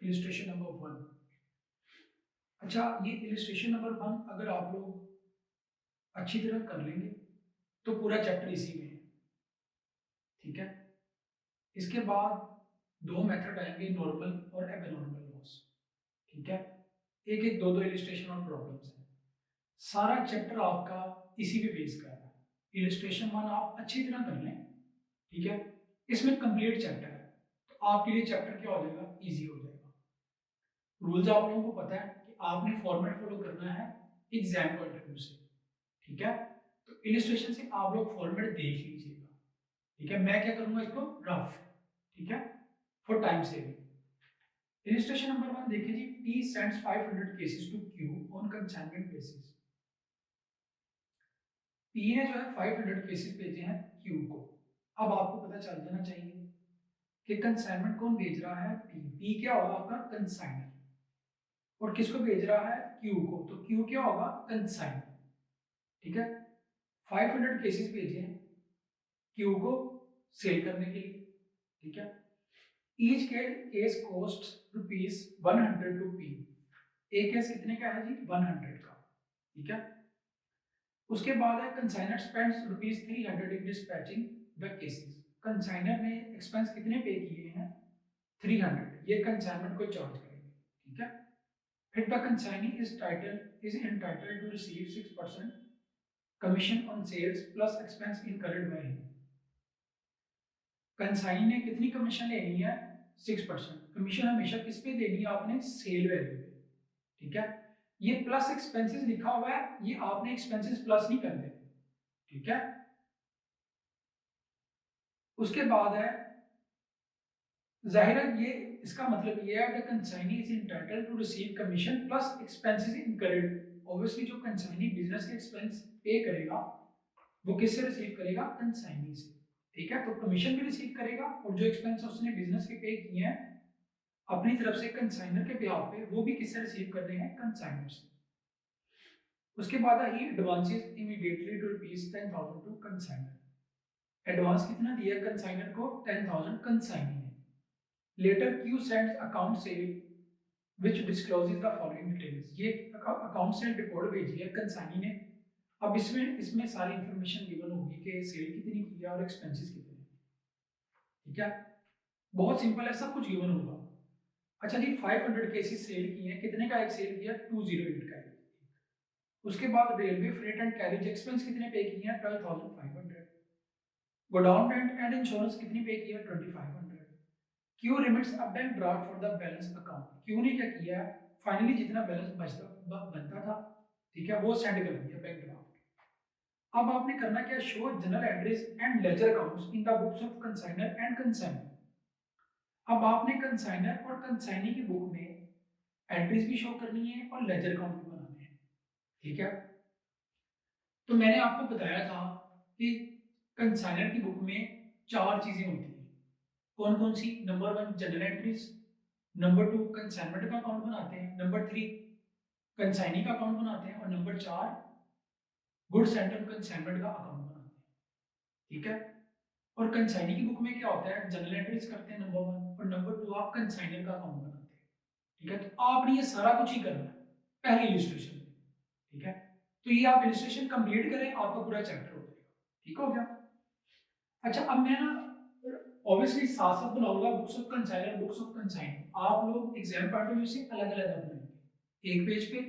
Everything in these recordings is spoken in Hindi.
Illustration number 1। अच्छा, ये इलिस्ट्रेशन नंबर 1 अगर आप लोग अच्छी तरह कर लेंगे तो पूरा चैप्टर इसी में है। ठीक है, इसके बाद दो मेथड आएंगे, नॉर्मल और एबनॉर्मल लॉस। ठीक है, एक एक दो दो इलिस्ट्रेशन और प्रॉब्लम्स हैं। सारा चैप्टर आपका इसी पे बेस कर रहा है। इलिस्ट्रेशन 1 आप अच्छी तरह कर लें, ठीक है, इसमें कंप्लीट चैप्टर है, तो आपके लिए चैप्टर क्या हो जाएगा, इजी हो जाएगा। रूल्स आप लोगों को पता है कि आपने फॉर्मेट फॉलो करना है एग्जाम पॉइंट ऑफ व्यू से। ठीक है, तो इलिस्ट्रेशन से आप लोग फॉर्मेट देख लीजिएगा। ठीक है, मैं क्या करूंगा इसको रफ। ठीक है, for time saving. Illustration number 1 देखिए जी, T sends 500 cases to Q on consignment basis. P ने जो है 500 केसेस भेजे हैं क्यू को। अब आपको पता चल जाना चाहिए कि कंसाइनमेंट कौन भेज रहा है, पी क्या होगा आपका कंसाइनर, और किसको भेज रहा है, क्यू को, तो क्यू क्या होगा कंसाइनर। ठीक है, 500 केसेस भेजे हैं क्यू को सेल करने के लिए। ठीक है, each case cost ₹100 to P. एक केस कितने का है जी, 100 का। ठीक है, उसके बाद है consignor spends ₹300 in dispatching the cases. Consignor ने एक्सपेंस कितने पे किए हैं, 300, ये कंसाइनमेंट को चार्ज करेंगे। ठीक है, फिर the consignee is entitled to receive 6% commission on sales plus expense incurred by him. Consignee ने कितनी कमीशन लेनी है, 6%। कमीशन हमेशा किस पे देनी है आपने, सेल वैल्यू पे। ठीक है, ये प्लस एक्सपेंसेस लिखा हुआ है, ये आपने एक्सपेंसेस प्लस नहीं करने। ठीक है, उसके बाद है जाहिर है, ये इसका मतलब ये है the consignee is entitled to receive commission plus expenses incurred. Obviously जो कंसाइनी बिजनेस के एक्सपेंस पे करेगा वो किससे रिसीव करेगा, कंसाइनी से। ठीक है, तो कमीशन भी रिसीव करेगा और जो एक्सपेंस उसने बिजनेस के पे किए हैं अपनी तरफ से कंसाइनर के बिहाफ पे, वो भी किससे रिसीव करने हैं, कंसाइनर से। उसके बाद ही advances immediately to ₹10,000 to consignor. Advance कितना दिया कंसाइनर को, 10,000 कंसाइनी ने। Later Q sends account sale which discloses the following details. ये अकाउंट सेल रिपोर्ट भेजी है कंसाइनी ने। अब इसमें इसमें सारी इंफॉर्मेशन गिवन होगी कि सेल कितनी की है और एक्सपेंसेस कितने। ठीक है, बहुत सिंपल है, सब कुछ गिवन होगा। अच्छा जी, 500 केसेस सेल किए हैं, कितने का एक सेल किया, 208 का एक। उसके बाद railway freight and carriage expense कितने पे किए हैं, 12,500। गोडाउन रेंट एंड इंश्योरेंस कितनी पे किया, 2,500। Q remits a bank draft for the balance account. Q ने क्या किया, फाइनली जितना बैलेंस बनता था, ठीक है, वो सेंड कर दिया बैंक ड्राफ्ट। अब आपने करना क्या, show journal entries and ledger accounts in the books of consignor and consignor. अब आपने कंसाइनर और कंसाइनी की बुक में एंट्रीज भी शो करनी है और लेजर अकाउंट भी बनाने हैं। ठीक है, तो मैंने आपको बताया था कि कंसाइनर की बुक में चार चीजें होती हैं। कौन कौन सी, number 1 general entries, number 2 consignment का अकाउंट बनाते हैं, नंबर 3 कंसाइनी का अकाउंट बनाते हैं, और नंबर 4 गुड्स एंड कंसाइनमेंट का अकाउंट बनाते हैं। ठीक है, और कंसाइनी की बुक में क्या होता है, जनरल एंट्रीज करते हैं नंबर 1, और नंबर 2 आप कंसाइनर का अकाउंट बनाते हैं। ठीक है, तो आपने ये सारा कुछ ही करना है पहली इलिस्ट्रेशन में। ठीक है, तो ये आप इलिस्ट्रेशन कंप्लीट करें, आपका पूरा चैप्टर हो जाएगा। ठीक हो गया। अच्छा, अब मैं ना ऑब्वियसली साथ साथ बनाऊंगा books of consignor, books of consignee. आप लोग एग्जाम पॉइंट ऑफ व्यू से अलग अलग बनाएंगे। एक पेज पे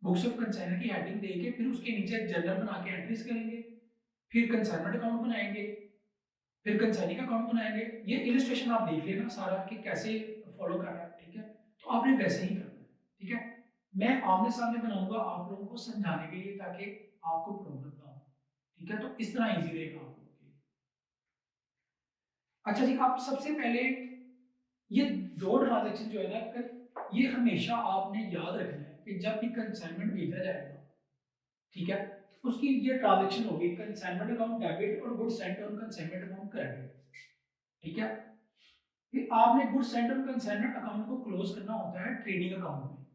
बुक्स ऑफ कंसाइनर की हेडिंग देके फिर उसके नीचे एक जर्नल बना के एंट्रीज करेंगे, फिर कंसाइनमेंट अकाउंट बनाएंगे, फिर कंसाइनी का अकाउंट बनाएंगे। ये इलिस्ट्रेशन आप देख लेना सारा कि कैसे फॉलो कर रहा है। ठीक है, तो आपने वैसे ही करना है। ठीक है, मैं आमने सामने बनाऊंगा आप लोगों को समझाने के लिए ताकि आपको प्रॉब्लम ना हो। ठीक है, तो इस तरह इजी रहेगा आप लोगों के लिए। अच्छा जी, आप सबसे पहले ये दो ट्रांजेक्शन जो है ना, ये हमेशा आपने याद रखना है कि जब भी कंसाइनमेंट भेजा जाएगा, ठीक है, उसकी ये ट्रांजेक्शन होगी, कंसाइनमेंट अकाउंट डेबिट और goods Saint on consignment account credit. ठीक है, फिर आपने goods Saint on consignment account को क्लोज करना होता है ट्रेडिंग अकाउंट में।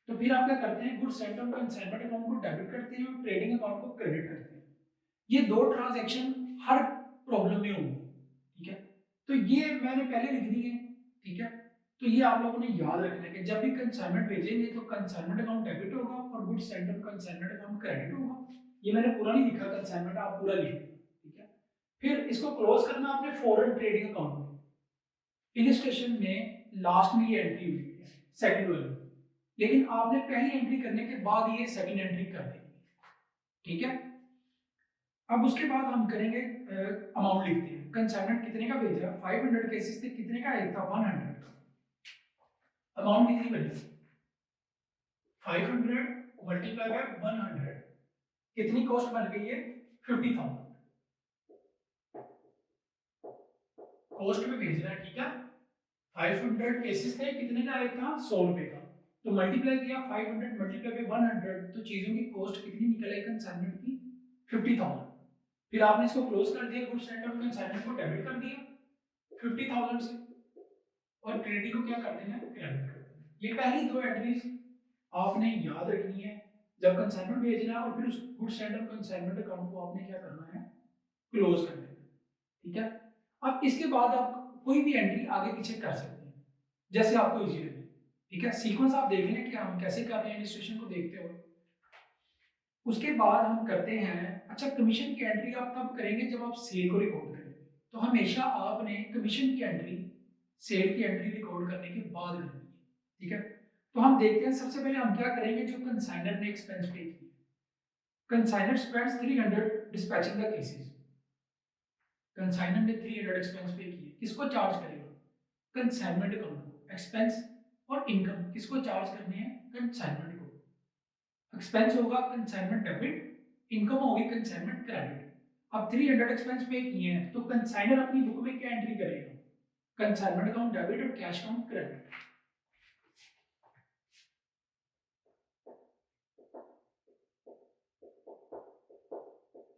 तो फिर आप क्या करते हैं, goods Saint on consignment account को डेबिट करते हैं और ट्रेडिंग अकाउंट को क्रेडिट करते हैं। ये दो ट्रांजेक्शन हर प्रॉब्लम में होंगी। ठीक है, तो ये मैंने पहले लिख दी है। ठीक है, तो ये आप लोगों ने याद रखना है कि जब भी कंसाइनमेंट भेजेंगे तो कंसाइनमेंट अकाउंट डेबिट होगा और goods send on consignment account credit होगा। ये मैंने पूरा नहीं लिखा कंसाइनमेंट, आप पूरा लिख लेना, ठीक है। फिर इसको क्लोज करना आपने फॉरेन ट्रेडिंग अकाउंट में। इलिस्ट्रेशन में लास्ट में ये एंट्री हुई है सेकंड वाली, लेकिन आपने पहली एंट्री करने के बाद ये सेकंड एंट्री कर देंगे, ठीक है। अब उसके बाद हम करेंगे अमाउंट लिखते हैं। कंसाइनमेंट कितने का भेजा, 500 केसेस थे, कितने का एक था, 100 का। अमाउंट कितनी बनी, 500 मल्टीप्लाई बाय 100, कितनी कॉस्ट बन गई है, 50,000 कॉस्ट में भेजना है, ठीक है। 500 केसेस थे, कितने का एक था, 100 रुपए का। तो मल्टीप्लाई किया 500 मल्टीप्लाई बाय 100, तो चीजों की कॉस्ट कितनी निकल आई कंसाइनमेंट की, 50,000। फिर आपने इसको क्लोज कर दिया, गुड्स सेंड ऑन कंसाइनमेंट को डेबिट कर दिया 50,000 से, और क्रेडिट को क्या कर देना है, क्रेडिट कर देना। ये पहली दो एंट्रीज आपने याद रखनी है जब कंसाइनमेंट भेजना है, और फिर उस goods send on consignment account को आपने क्या करना है, क्लोज कर देना, ठीक है। अब इसके बाद आप कोई भी एंट्री आगे पीछे कर सकते हैं जैसे आपको इजी लगे, ठीक है। सीक्वेंस आप देख लें कि हम कैसे कर रहे हैं इलस्ट्रेशन को देखते हुए। उसके बाद हम करते हैं, अच्छा कमीशन की एंट्री आप तब करेंगे जब आप सेल को रिकॉर्ड करेंगे, तो हमेशा आपने कमीशन की एंट्री सेल की एंट्री रिकॉर्ड करने के बाद करनी है, ठीक है। तो हम देखते हैं, सबसे पहले हम क्या करेंगे, जो कंसाइनर ने एक्सपेंस पे किया, consignor spends 300 dispatching the cases, consignor ने 300 एक्सपेंस पे किए, किसको चार्ज करेगा, कंसाइनमेंट अकाउंट को। एक्सपेंस और इनकम किसको चार्ज करने हैं, कंसाइनमेंट को। एक्सपेंस होगा कंसाइनमेंट डेबिट, इनकम होगी कंसाइनमेंट क्रेडिट। अब 300 एक्सपेंस पे किए हैं तो कंसाइनर अपनी बुक में क्या एंट्री करेगा, कंसाइनमेंट अकाउंट डेबिट और cash account credit.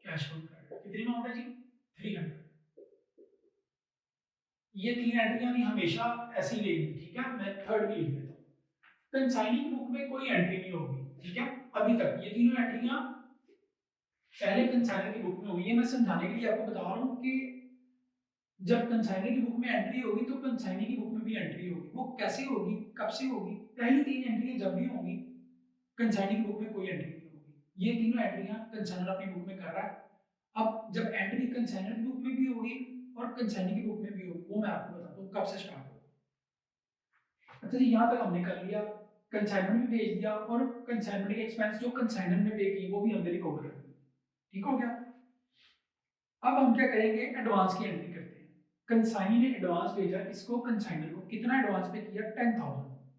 Cash account credit कितनी अमाउंट है जी, 300। ये तीन एंट्रियां भी हमेशा ऐसी लेंगी, ठीक है। मैं थर्ड भी लिख देता हूँ। कंसाइनिंग बुक में कोई एंट्री नहीं होगी, ठीक है। अभी तक ये तीनों एंट्रियां पहले कंसाइनर की बुक में होगी। ये मैं समझाने के लिए आपको बता रहा हूँ कि जब कंसाइनर की बुक में एंट्री होगी तो कंसाइनी की बुक में भी एंट्री होगी। वो कैसे होगी, कब से होगी, पहली तीन एंट्रियां जब भी होंगी कंसाइनी की बुक में कोई एंट्री नहीं होगी। ये तीनों एंट्रियां कंसाइनर अपनी बुक में कर रहा है। अब जब एंट्री कंसाइनर की बुक में भी होगी और कंसाइनी की बुक में भी होगी, वो मैं आपको बताता हूँ कब से स्टार्ट होगी। अच्छा जी, यहाँ तक हमने कर लिया, कंसाइनमेंट भी भेज दिया और कंसाइनमेंट के एक्सपेंस जो कंसाइनर ने पे किए वो भी हमने रिकॉर्ड कर दिए, ठीक हो गया। अब हम क्या करेंगे, एडवांस की एंट्री करते हैं। कंसाइनी ने एडवांस भेजा किसको, कंसाइनर को। कितना एडवांस पे किया, 10,000,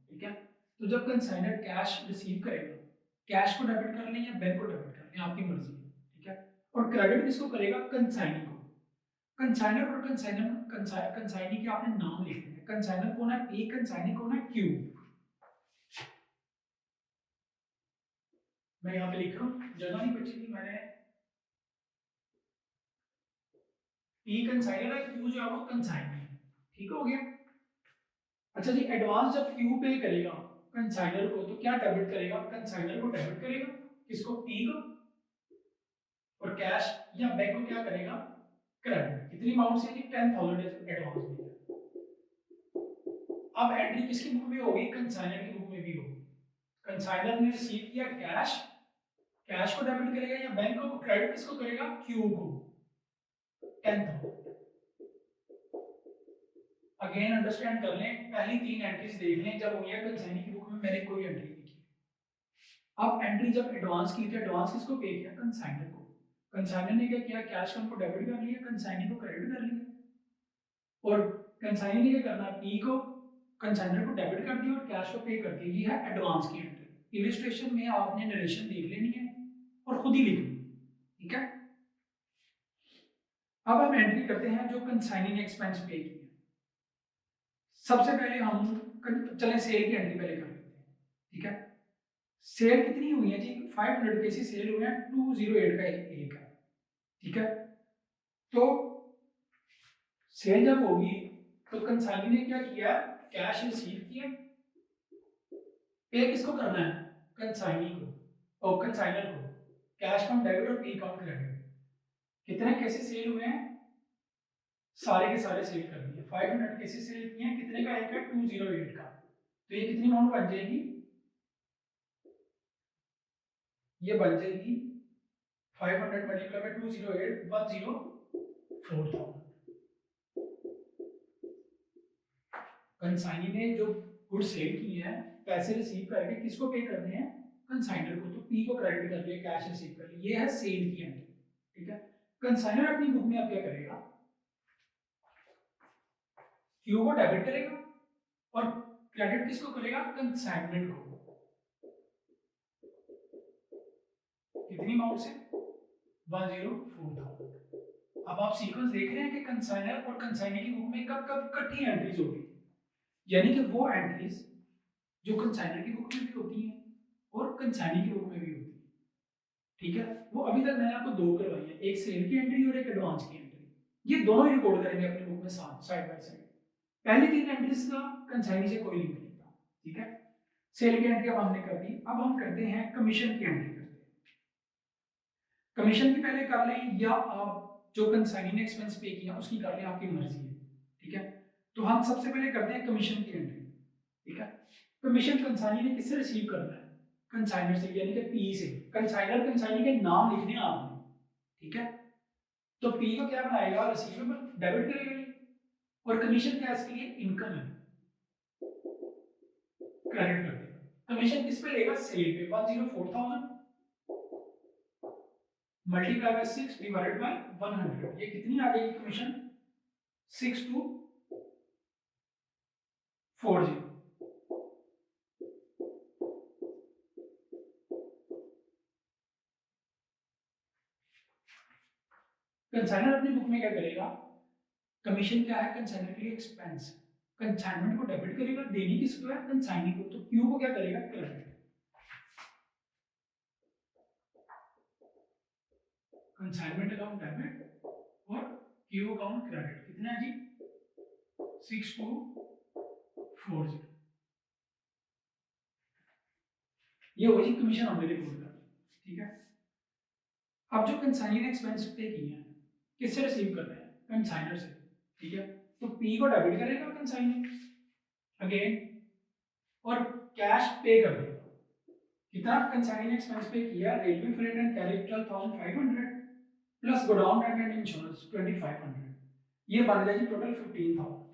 ठीक है। तो जब कंसाइनर कैश रिसीव करेगा, कैश को डेबिट कर लें या बैंक को डेबिट कर लें, आपकी मर्जी है, ठीक है। और क्रेडिट किसको करेगा, कंसाइनी को। कंसाइनर और कंसाइनी के आपने नाम लिखने हैं। कंसाइनर कौन है, पी, कंसाइनी कौन है, क्यू। मैं यहाँ पे लिख रहा हूँ, जगह नहीं बची थी, मैंने पी कंसाइनर है, क्यू जो है वो कंसाइनी है, ठीक हो गया। अच्छा जी, एडवांस जब क्यू पे करेगा कंसाइनर को तो क्या डेबिट करेगा, कंसाइनर को डेबिट करेगा, किसको, पी को। और कैश या बैंक को क्या करेगा, क्रेडिट। कितनी अमाउंट से, 10,000 एडवांस में। अब एंट्री किसकी बुक में होगी, कंसाइनर की बुक में भी होगी। कंसाइनर ने रिसीव किया कैश, कैश को डेबिट करेगा या बैंक को, क्रेडिट किसको करेगा, क्यू को, 10,000। अगेन अंडरस्टैंड कर लें, पहली तीन एंट्रीज देख लें, जब हो गया कंसाइनी की बुक में मैंने कोई एंट्री नहीं की। अब एंट्री जब एडवांस की थी, एडवांस किसको पे किया, कंसाइनर को। कंसाइनर ने क्या किया, कैश को डेबिट कर लिया, कंसाइनी को क्रेडिट कर लिया। और कंसाइनी ने क्या करना, पी को, कंसाइनर को डेबिट कर दिया और कैश को पे कर दिया। ये है एडवांस की एंट्री। इलस्ट्रेशन में आपने नरेशन देख लेनी है और खुद ही लिखनी है, ठीक है। अब हम एंट्री करते हैं जो कंसाइनी ने एक्सपेंस पे किया। सबसे पहले हम चलें सेल की एंट्री पहले कर लेते हैं, ठीक है। सेल कितनी हुई है जी, 500 केसी सेल हुए हैं, 208 का एक है, ठीक है। तो सेल जब होगी तो कंसाइनी ने क्या किया, कैश रिसीव किया, पे किसको करना है, कंसाइनी को और कंसाइनर को। कैश काउंट डेबिट और पी काउंट क्रेडिट। कितने केसेस सेल हुए हैं, सारे के सारे सेल कर दिए, 500 केसेस सेल किए हैं, कितने का एक है 208 का, तो ये कितनी अमाउंट बन जाएगी, ये बन जाएगी 500 मल्टीप्लाई बाय 208 104,000। कंसाइनी ने जो गुड सेल की है, पैसे रिसीव करके किसको पे करने हैं, कंसाइनर को, तो पी को क्रेडिट कर लिया, कैश रिसीव कर लिया, ये है सेल की एंट्री, ठीक है। कंसाइनर अपनी बुक में अब क्या करेगा, क्यू को डेबिट करेगा और क्रेडिट किसको करेगा, कंसाइनमेंट को, कितनी अमाउंट से, 104,000। अब आप सीक्वेंस देख रहे हैं कि कंसाइनर और कंसाइनी की बुक में कब कब इकट्ठी एंट्रीज होगी, यानी कि वो एंट्रीज जो कंसाइनर की बुक में भी होती हैं और कंसाइनी की बुक में भी होती है, ठीक है। वो अभी तक मैंने आपको दो करवाई है, एक सेल की एंट्री और एक एडवांस की एंट्री, ये दोनों ही रिकॉर्ड करेंगे अपनी बुक में साथ, साइड बाय साइड। पहली तीन एंट्रीज का कंसाइनी से कोई लिंक नहीं था, ठीक है। सेल की एंट्री अब हमने कर दी, अब हम करते हैं कमीशन की एंट्री करते हैं। कमीशन की पहले कर लें या आप जो कंसाइनी ने एक्सपेंस पे किया उसकी कर लें, आपकी मर्जी है, ठीक है। तो हम सबसे पहले करते हैं कमीशन की एंट्री, ठीक है। कमीशन कंसाइनी ने किससे रिसीव करना है, कंसाइनर से, यानी कि पी से। कंसाइनर कंसाइनी के नाम लिखने हैं आपने, ठीक है। तो पी को क्या बनाएगा, रिसीवेबल, डेबिट करेगा, और कमीशन क्या है, इसके लिए इनकम है, क्रेडिट कर देगा। कमीशन किस पे लेगा, सेल पे, 104,000 मल्टीप्लाई बाय 6 डिवाइडेड बाय 100, ये कितनी आ जाएगी कमीशन, 6240। कंसाइनर अपनी बुक में क्या करेगा, कमीशन क्या है, कंसाइनर के लिए एक्सपेंस, कंसाइनमेंट को डेबिट करेगा, देनी किसको है, कंसाइनी को, तो क्यू को क्या करेगा, क्रेडिट, कंसाइनमेंट अकाउंट डेबिट और क्यू अकाउंट क्रेडिट, कितना है जी, 6240। ये हो गई कमीशन हमने रिकॉर्ड कर, ठीक है। अब जो कंसाइनी ने एक्सपेंस पे किए हैं, किससे रिसीव कर रहे हैं, कंसाइनर से, ठीक है। तो पी को डेबिट करेगा कंसाइनर अगेन, और कैश पे कर देगा, कितना कंसाइनी ने एक्सपेंस पे किया, railway freight and carriage 12,500 plus godown rent and insurance 2,500, ये बन जाएगी टोटल 15,000,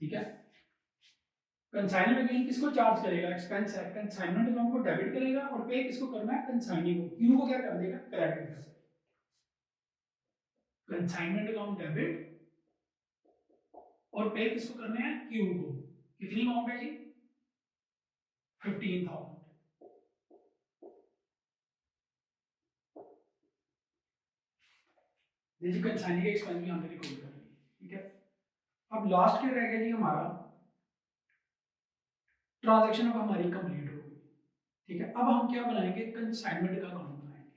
ठीक है। कंसाइनर अगेन किसको चार्ज करेगा, एक्सपेंस है, कंसाइनमेंट अकाउंट को डेबिट करेगा और पे किसको करना है, कंसाइनी को, क्यू को क्या कर देगा, क्रेडिट कर देगा। कंसाइनमेंट अकाउंट डेबिट और पे किसको करने हैं, क्यू को, कितनी अमाउंट है जी, 15,000। देखिए कंसाइनी के एक्सपेंस भी हमने रिकॉर्ड कर लिए, ठीक है। अब लास्ट क्या रह गया जी हमारा, ट्रांजैक्शन अब हमारी कंप्लीट हो गई, ठीक है। अब हम क्या बनाएंगे, कंसाइनमेंट का अकाउंट बनाएंगे,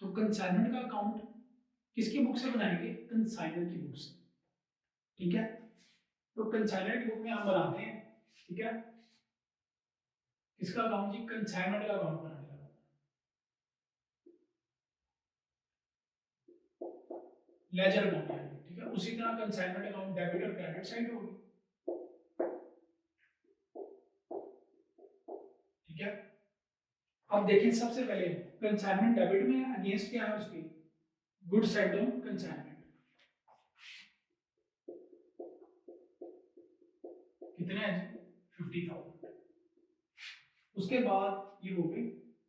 तो कंसाइनमेंट का अकाउंट किसकी बुक से बनाएंगे, कंसाइनर की बुक से, ठीक है। तो कंसाइनर की बुक में हम बनाते हैं, ठीक है, किसका अकाउंट जी, कंसाइनमेंट का अकाउंट बनाने लगा, लेजर अकाउंट है, ठीक है। उसी तरह कंसाइनमेंट अकाउंट डेबिट और क्रेडिट साइड होगी, ठीक है। अब देखिए सबसे पहले कंसाइनमेंट डेबिट में अगेंस्ट क्या है उसकी, गुड साइड ऑन कंसाइनमेंट, कितने हैं जी, 50,000। उसके बाद ये हो गई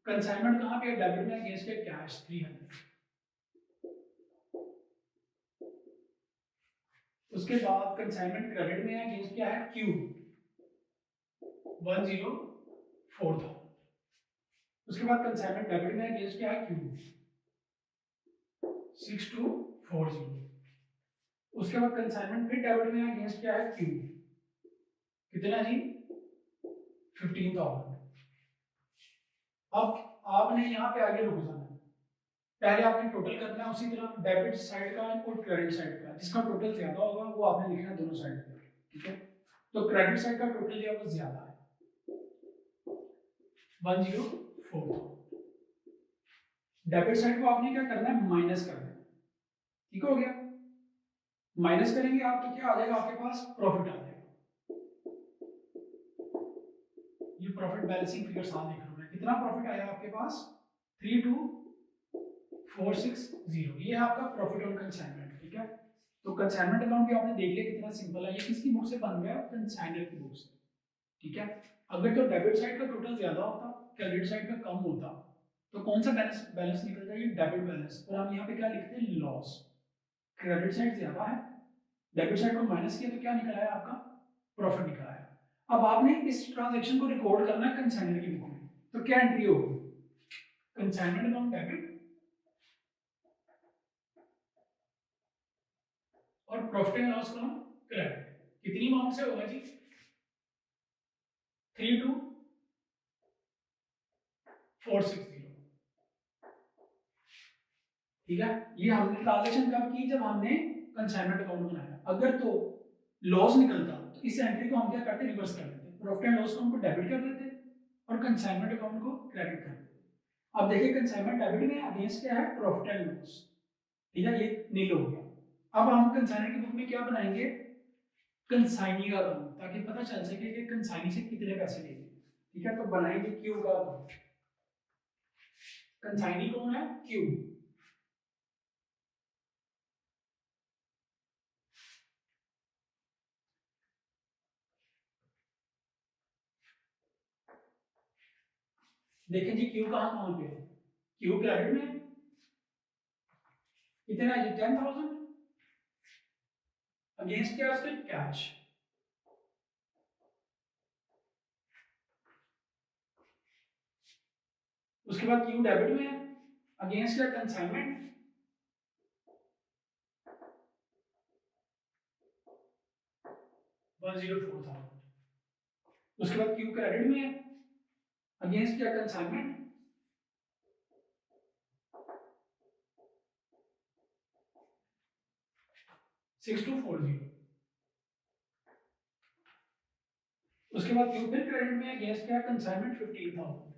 कंसाइनमेंट, कहाँ पे, डेबिट में अगेंस्ट है कैश 300। उसके बाद कंसाइनमेंट क्रेडिट में अगेंस्ट क्या है, क्यू 104,000। उसके बाद कंसाइनमेंट डेबिट में अगेंस्ट क्या है, क्यू 6240। उसके बाद कंसाइनमेंट फिर डेबिट में अगेंस्ट क्या है, क्यू, कितना जी, 15,000। अब आपने यहाँ पे आगे रुक जाना है, पहले आपने टोटल करना है उसी तरह, डेबिट साइड का और क्रेडिट साइड का, जिसका टोटल ज्यादा होगा वो आपने लिखना है दोनों साइड पे, ठीक है। तो क्रेडिट साइड का टोटल जो है वो ज्यादा है, 104,000, डेबिट साइड को आपने क्या करना है, माइनस करना है। ठीक हो गया, माइनस करेंगे आप तो क्या आ जाएगा आपके पास, प्रॉफिट आ जाएगा। ये प्रॉफिट बैलेंसिंग फिगर साथ लिख रहा हूं मैं, कितना प्रॉफिट आया आपके पास, 32460, ये है आपका प्रॉफिट ऑन कंसाइनमेंट। ठीक है, तो कंसाइनमेंट अकाउंट भी आपने देख लिया कितना सिंपल है, ये किसकी बुक से बन गया, कंसाइनर की बुक से। ठीक है, अगर तो डेबिट साइड का टोटल ज्यादा होता, क्रेडिट साइड का कम होता, तो कौन सा बैलेंस बैलेंस निकलता है, ये डेबिट बैलेंस, और हम यहाँ पे क्या लिखते हैं, लॉस। क्रेडिट साइड ज्यादा है, डेबिट साइड को माइनस किया तो क्या निकला है आपका, प्रॉफिट निकला है। अब आपने इस ट्रांजैक्शन को रिकॉर्ड करना है कंसाइनर की बुक में, तो क्या एंट्री होगी, कंसाइनमेंट अकाउंट डेबिट और profit and loss account credit. कितनी अमाउंट से होगा जी, 32460। ठीक है, ये हमने ट्रांजैक्शन कब की, जब हमने कंसाइनमेंट अकाउंट बनाया। अगर तो लॉस निकलता तो इस एंट्री को हम क्या करते, रिवर्स कर देते, प्रॉफिट एंड लॉस अकाउंट को डेबिट कर देते और कंसाइनमेंट अकाउंट को क्रेडिट कर देते। अब देखिए कंसाइनमेंट डेबिट में अगेंस्ट क्या है, प्रॉफिट एंड लॉस। ठीक है, ये नील हो गया। अब हम कंसाइनर की बुक में क्या बनाएंगे, कंसाइनी का अकाउंट, ताकि पता चल सके कि कंसाइनी से कितने पैसे लेंगे। ठीक है, तो बनाएंगे क्यू का अकाउंट। कंसाइनी कौन है, क्यू। देखिए जी क्यू कहाँ कहाँ पे है, क्यू क्रेडिट में कितना है जी, 10,000। अगेंस्ट क्या है उसके, कैश। उसके बाद क्यू डेबिट में है, अगेंस्ट क्या, कंसाइनमेंट। 104,000। उसके बाद क्यू क्रेडिट में है, अगेंस्ट क्या, कंसाइनमेंट। 6240। उसके बाद क्यू फिर क्रेडिट में है, अगेंस्ट क्या, कंसाइनमेंट 15,000।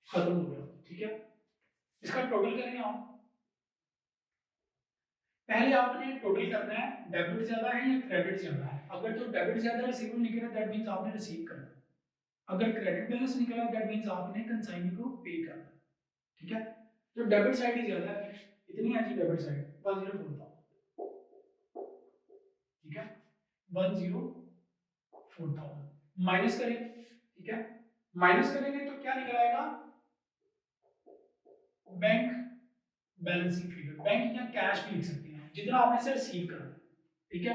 खत्म हो गया। ठीक है, इसका टोटल करें आप। पहले आपने टोटल करना है, डेबिट ज्यादा है या क्रेडिट ज्यादा है। अगर तो डेबिट ज्यादा रिसीवेबल निकला दैट मींस आपने रिसीव करना है, अगर क्रेडिट बैलेंस निकला दैट मींस आपने कंसाइनी को पे करना है। ठीक है, तो डेबिट साइड ही ज्यादा है, इतनी है जी डेबिट साइड 104 था। ठीक है, 104,000 माइनस करें। ठीक है, माइनस करेंगे तो क्या निकल आएगा, बैंक बैलेंसिंग फिगर। बैंक या कैश भी लिख सकते हैं जितना आपने से रिसीव करना। ठीक है,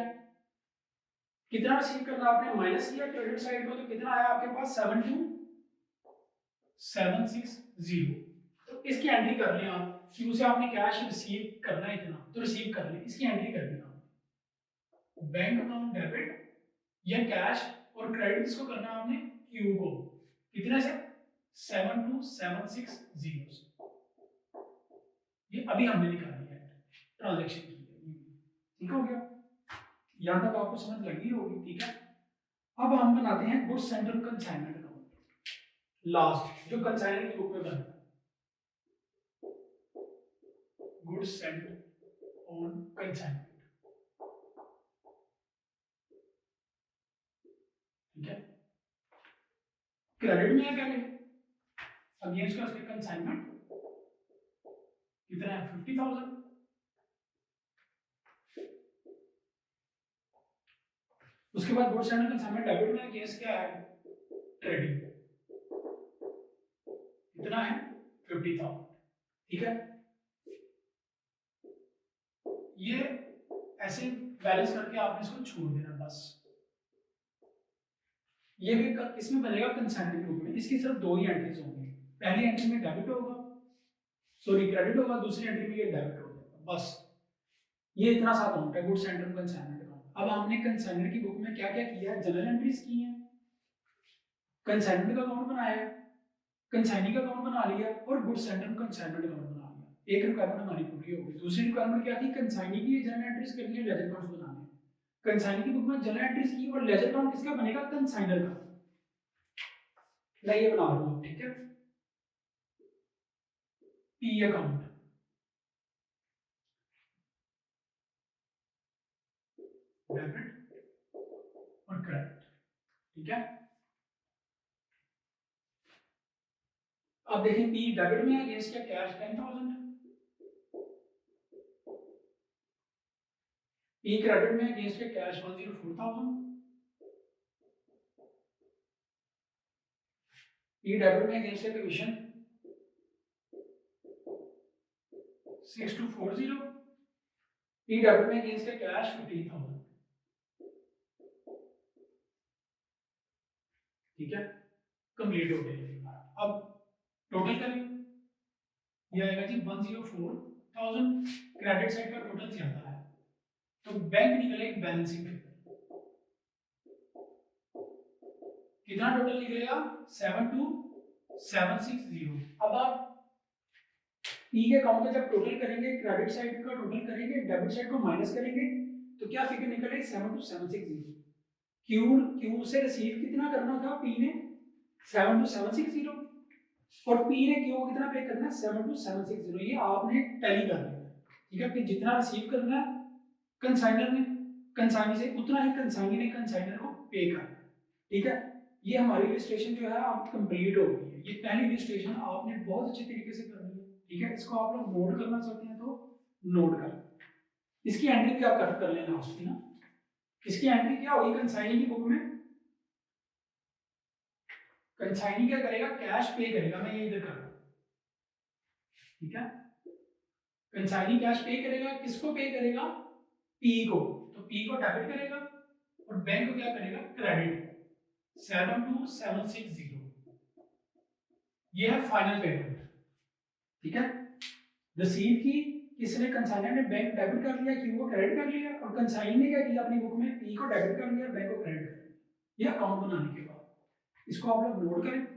कितना रिसीव करना आपने, माइनस किया क्रेडिट साइड को तो कितना आया आपके पास, 72760। तो इसकी एंट्री कर लें आप, क्यू से आपने कैश रिसीव करना है इतना तो रिसीव कर लें, इसकी एंट्री कर लें आप। बैंक अकाउंट डेबिट या कैश और क्रेडिट इसको करना आपने क्यू को, कितने से, 72760। ये अभी हमने निकाली है, ट्रांजेक्शन की है। ठीक हो गया, यहां तक आपको समझ लगी होगी। ठीक है, अब हम बनाते हैं goods central consignment account, last जो कंसाइनर की बुक में बनता है, गुड्स सेंट ऑन कंसाइनमेंट। ठीक है, क्रेडिट में है पहले, अगेंस्ट का उसके कंसाइनमेंट कितना है, 50,000। उसके बाद गुड्स एंड कंसाइनमेंट डेबिट में, अगेंस्ट क्या है, ट्रेडिंग, कितना है, 50,000। ठीक है, ये ऐसे बैलेंस करके आपने इसको छोड़ देना बस। ये भी इसमें बनेगा कंसाइनमेंट बुक में, इसकी सिर्फ दो ही एंट्रीज होंगी, पहली एंट्री में डेबिट होगा, सॉरी क्रेडिट होगा, दूसरी एंट्री में ये डेबिट हो जाएगा बस। ये इतना सा अकाउंट है गुड्स एंड कंसाइनमेंट अकाउंट। अब हमने कंसाइनर की बुक में क्या क्या किया है, जनरल एंट्रीज की हैं, कंसाइनमेंट का अकाउंट बनाया है, कंसाइनी का अकाउंट बना लिया और गुड्स एंड कंसाइनमेंट अकाउंट बना लिया। एक रिक्वायरमेंट हमारी पूरी हो गई। दूसरी रिक्वायरमेंट क्या थी, कंसाइनी की जनरल एंट्रीज करनी है, लेजर अकाउंट्स बनाने हैं। कंसाइनर की बुक में जनरल एंट्रीज की और लेजर अकाउंट किसका बनेगा, कंसाइनर का। मैं ये बना रहा हूँ, ठीक है। पी अकाउंट, डेबिट और क्रेडिट, ठीक है। अब देखें पी डेबिट में अगेंस्ट क्या, कैश 10,000, पी क्रेडिट में अगेंस्ट क्या, कैश 104,000, पी डेबिट में अगेंस्ट कमीशन 6240, पी डेबिट में अगेंस्ट कैश 15,000, ठीक है। कंप्लीट हो गया। अब टोटल करें, ये आएगा जी 104,000, क्रेडिट साइड का टोटल ज्यादा है तो बैंक निकलेगी बैलेंसिंग फिगर, कितना टोटल निकलेगा 72,760। अब आप पी के अकाउंट का जब टोटल करेंगे, क्रेडिट साइड का टोटल करेंगे, डेबिट साइड को माइनस करेंगे तो क्या फिगर निकलेगी 72,760। क्यू से रिसीव कितना करना था पी ने 72,760 और पी ने क्यू को कितना पे करना है 72,760, ये आपने टैली कर लेना, ठीक है। फिर जितना रिसीव करना है कंसाइनर ने, कंसाइनी से उतना ही कंसाइनी ने कंसाइनर को पे करना, ठीक है। ये हमारी रजिस्ट्रेशन जो है अब कंप्लीट हो गई है। ये पहली रजिस्ट्रेशन आपने बहुत अच्छे तरीके से करनी है, ठीक है। इसको आप लोग नोट करना चाहते हैं तो नोट कर, इसकी एंट्री भी आप कर लेना उसकी ना। इसकी एंट्री क्या होगी कंसाइनी की बुक में, कंसाइनी क्या करेगा, कैश पे करेगा, मैं ये इधर कर रहा हूं, ठीक है। कंसाइनी कैश पे करेगा, किसको पे करेगा, पी को, तो पी को डेबिट करेगा और बैंक को क्या करेगा, क्रेडिट 72,760, ये है फाइनल पेमेंट, ठीक है। रिसीव की किसने, कंसाइनर ने बैंक डेबिट कर लिया, क्यू को क्रेडिट कर लिया और कंसाइनर ने क्या किया अपनी बुक में, पी को डेबिट कर लिया, बैंक को क्रेडिट कर लिया, ये अकाउंट बनाने के बाद। इसको आप लोग नोट करें।